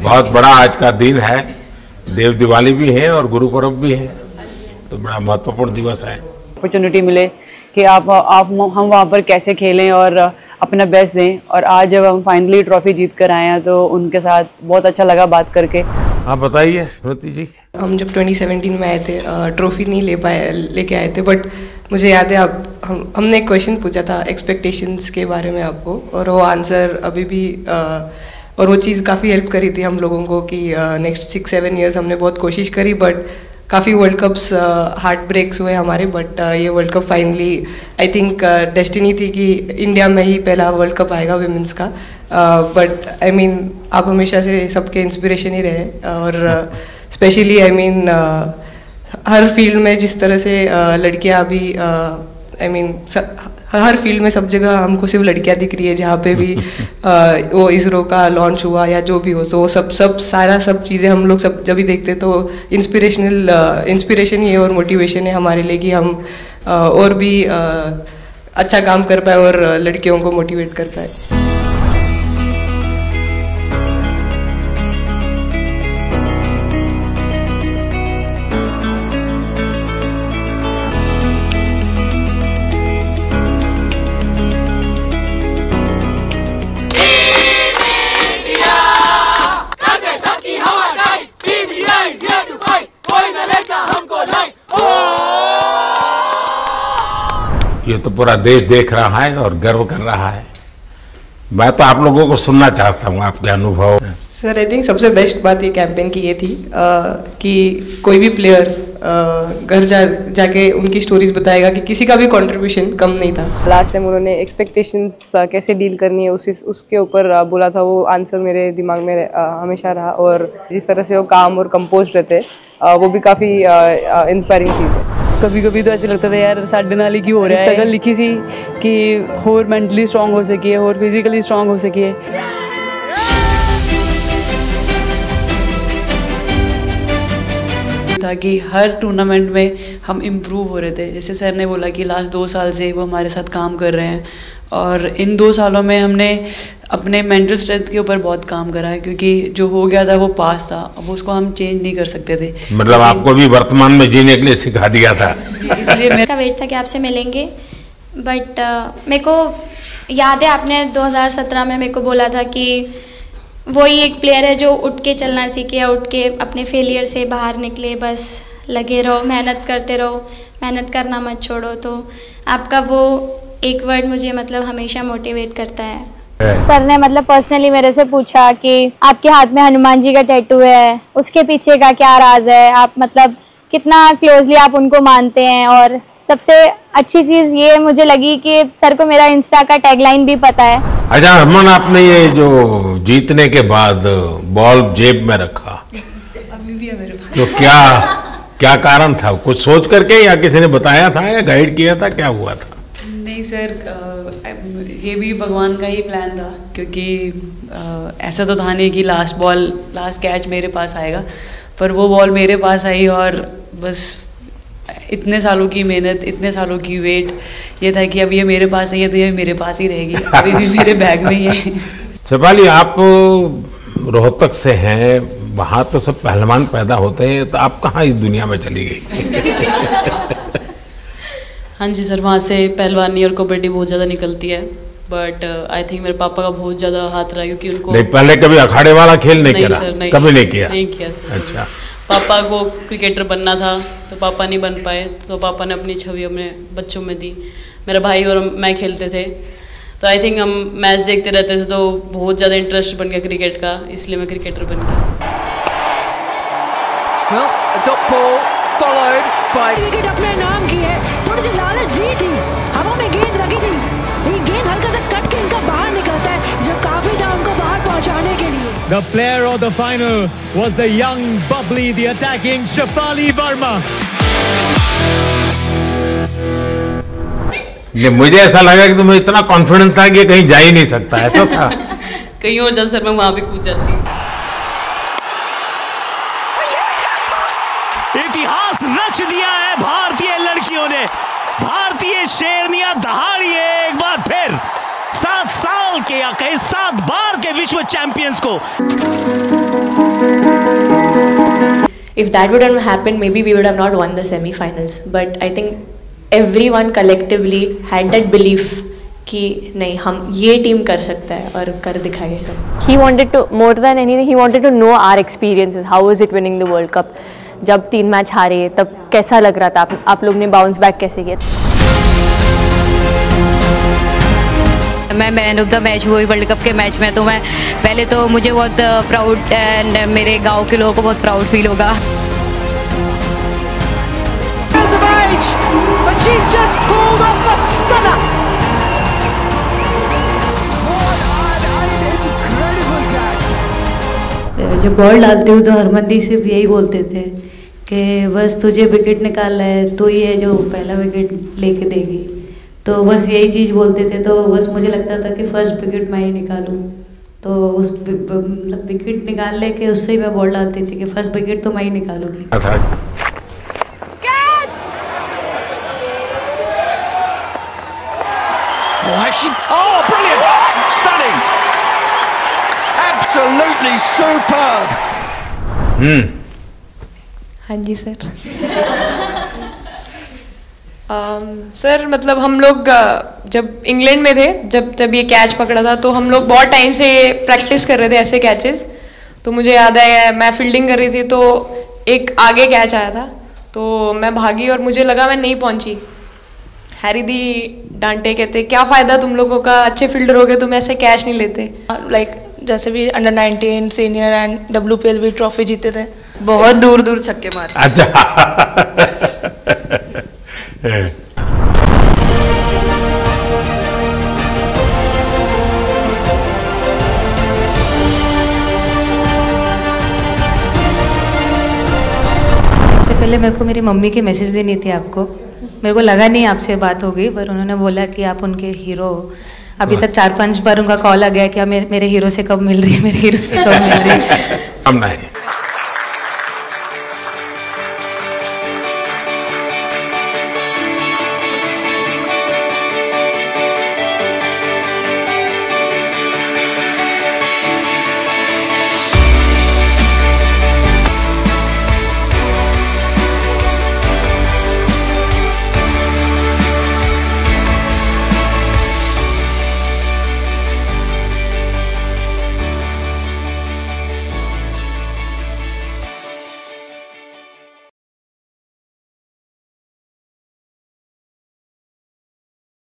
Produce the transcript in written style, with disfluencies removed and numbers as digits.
बहुत बड़ा आज का दिन है, देव दिवाली भी है और गुरु पर्व भी है, तो बड़ा महत्वपूर्ण दिवस है। अपॉर्चुनिटी मिले कि हम वहाँ पर कैसे खेलें और अपना बेस्ट दें, और आज जब हम फाइनली ट्रॉफी जीत कर आए हैं तो उनके साथ बहुत अच्छा लगा बात करके। आप बताइए स्मृति जी। हम जब 2017 में आए थे, ट्रॉफी नहीं लेके आए थे, बट मुझे याद है हमने एक क्वेश्चन पूछा था एक्सपेक्टेशंस के बारे में आपको, और वो आंसर अभी भी और वो चीज़ काफ़ी हेल्प करी थी हम लोगों को कि नेक्स्ट 6-7 ईयर्स हमने बहुत कोशिश करी, बट काफ़ी वर्ल्ड कप्स हार्ट ब्रेक्स हुए हमारे, बट ये world cup finally I think destiny थी कि इंडिया में ही पहला वर्ल्ड कप आएगा विमेंस का। बट आई मीन आप हमेशा से सबके इंस्पिरेशन ही रहे, और specially I mean her field में जिस तरह से लड़कियां अभी आई मीन हर फील्ड में सब जगह हमको सिर्फ लड़कियां दिख रही है, जहाँ पे भी वो इसरो का लॉन्च हुआ या जो भी हो, तो सब चीज़ें हम लोग सब जब भी देखते तो इंस्पिरेशन ही है और मोटिवेशन है हमारे लिए कि हम और भी अच्छा काम कर पाए और लड़कियों को मोटिवेट कर पाए। ये तो पूरा देश देख रहा है और गर्व कर रहा है। मैं तो आप लोगों को सुनना चाहता हूँ आपके अनुभव। सर आई थिंक सबसे बेस्ट बात ये कैंपेन की ये थी कि कोई भी प्लेयर घर जाके उनकी स्टोरीज बताएगा कि किसी का भी कंट्रीब्यूशन कम नहीं था। लास्ट टाइम उन्होंने एक्सपेक्टेशंस कैसे डील करनी है उसके ऊपर बोला था, वो आंसर मेरे दिमाग में हमेशा रहा, और जिस तरह से वो काम और कंपोज रहते वो भी काफ़ी इंस्पायरिंग चीज़ है। कभी कभी तो ऐसे लगता था यार साढ़े नाल ही क्यों हो रहा है। स्ट्रगल लिखी थी कि और मेंटली स्ट्रांग हो सकिए और फिजिकली स्ट्रांग हो सकिए। ताकि हर टूर्नामेंट में हम इम्प्रूव हो रहे थे। जैसे सर ने बोला कि लास्ट 2 साल से वो हमारे साथ काम कर रहे हैं, और इन 2 सालों में हमने अपने मेंटल स्ट्रेंथ के ऊपर बहुत काम करा है, क्योंकि जो हो गया था वो पास था, अब उसको हम चेंज नहीं कर सकते थे। मतलब आपको भी वर्तमान में जीने के लिए सिखा दिया था। इसलिए मेरा वेट था कि आपसे मिलेंगे, बट मेरे को याद है आपने 2017 में मेरे को बोला था कि वही एक प्लेयर है जो उठ के चलना सीखे, उठ के अपने फेलियर से बाहर निकले, बस लगे रहो, मेहनत करते रहो, मेहनत करना मत छोड़ो। तो आपका वो एक वर्ड मुझे मतलब हमेशा मोटिवेट करता है। सर ने मतलब पर्सनली मेरे से पूछा कि आपके हाथ में हनुमान जी का टैटू है, उसके पीछे का क्या राज है, आप मतलब कितना क्लोजली आप उनको मानते हैं। और सबसे अच्छी चीज ये मुझे लगी कि सर को मेरा इंस्टा का टैगलाइन भी पता है। अच्छा हरमन, आपने ये जो जीतने के बाद बॉल जेब में रखा अभी भी है मेरे पास, तो क्या कारण था? कुछ सोच करके या किसी ने बताया था या गाइड किया था, क्या हुआ था? नहीं सर, ये भी भगवान का ही प्लान था, क्योंकि ऐसा तो था नहीं कि लास्ट कैच मेरे पास आएगा, पर वो बॉल मेरे पास आई, और बस इतने सालों की मेहनत, इतने सालों की वेट, ये था कि अब ये मेरे पास आई है तो ये मेरे पास ही रहेगी, अभी भी मेरे बैग में ही है। शेफाली, आप रोहतक से हैं, वहाँ तो सब पहलवान पैदा होते हैं, तो आप कहाँ इस दुनिया में चली गई? हाँ जी सर, वहाँ से पहलवानी और कबड्डी बहुत ज़्यादा निकलती है, बट आई थिंक मेरे पापा का बहुत ज़्यादा हाथ रहा, क्योंकि उनको नहीं, पहले कभी अखाड़े वाला खेल नहीं किया? सर, नहीं, कभी नहीं किया? नहीं किया सर। अच्छा। पापा को क्रिकेटर बनना था तो पापा नहीं बन पाए, तो पापा ने अपनी छवि अपने बच्चों में दी। मेरा भाई और मैं खेलते थे, तो आई थिंक हम मैच देखते रहते थे, तो बहुत ज़्यादा इंटरेस्ट बन गया क्रिकेट का, इसलिए मैं क्रिकेटर बन गया। विकेट अपने नाम की है, थोड़ी सी लालच दी थी, हवा में गेंद लगी थी, ये गेंद हल्का सा कट के इनका बाहर निकलता है, जो काफी था उनको बाहर पहुंचाने के लिए। The player of the final was the young, bubbly, the attacking Shefali Verma. ये मुझे ऐसा लगा कि तुम्हें इतना कॉन्फिडेंस था कि कहीं जा ही नहीं सकता, ऐसा था? कहीं और जल सर मैं वहाँ भी कूद जाती। इतिहास रच दिया है भारतीय लड़कियों ने। भारतीय शेरनियां दहाड़ी है एक बार फिर 7 साल के या कहीं 7 बार के विश्व चैंपियंस को। If that would have happened, maybe we would have not won the semi-finals. But I think everyone collectively had that belief कि नहीं हम ये टीम कर सकता है और कर दिखाएंगे सब. He wanted to, more than anything, he wanted to know our experiences. How was it winning the World Cup? जब 3 मैच हारे तब कैसा लग रहा था? आप लोग ने बाउंस बैक कैसे किया? मैं मैन ऑफ द मैच हुई वर्ल्ड कप के मैच में, तो मैं पहले तो मुझे बहुत प्राउड एंड मेरे गांव के लोगों को बहुत प्राउड फील होगा. जब बॉल डालते हो तो हरमनदीप सिर्फ यही बोलते थे कि बस तुझे विकेट निकालना है, तो ही है जो पहला विकेट लेके देगी. तो बस यही चीज़ बोलते थे. तो बस मुझे लगता था कि फर्स्ट विकेट मैं ही निकालूं. तो उस मतलब विकेट निकाल लेके उससे ही मैं बॉल डालती थी कि फर्स्ट विकेट तो मैं ही निकालूंगी. Oh, brilliant! Stunning! Absolutely superb! हाँ जी सर. सर मतलब हम लोग जब इंग्लैंड में थे, जब ये कैच पकड़ा था, तो हम लोग बहुत टाइम से प्रैक्टिस कर रहे थे ऐसे कैचेस. तो मुझे याद आया मैं फील्डिंग कर रही थी तो एक आगे कैच आया था, तो मैं भागी और मुझे लगा मैं नहीं पहुंची. हैरी दी डांटे, कहते क्या फ़ायदा तुम लोगों का, अच्छे फील्डर हो गए तुम ऐसे कैच नहीं लेते. लाइक जैसे भी अंडर 19 सीनियर एंड WPL भी ट्रॉफी जीते थे, बहुत दूर दूर छक्के मारे. अच्छा. उससे पहले मेरे को मेरी मम्मी की मैसेज देनी थी आपको. मेरे को लगा नहीं आपसे बात हो गई, पर उन्होंने बोला कि आप उनके हीरो. अभी तक 4-5 बार उनका कॉल आ गया कि मेरे हीरो से कब मिल रही है, मेरे हीरो से कब मिल रही है.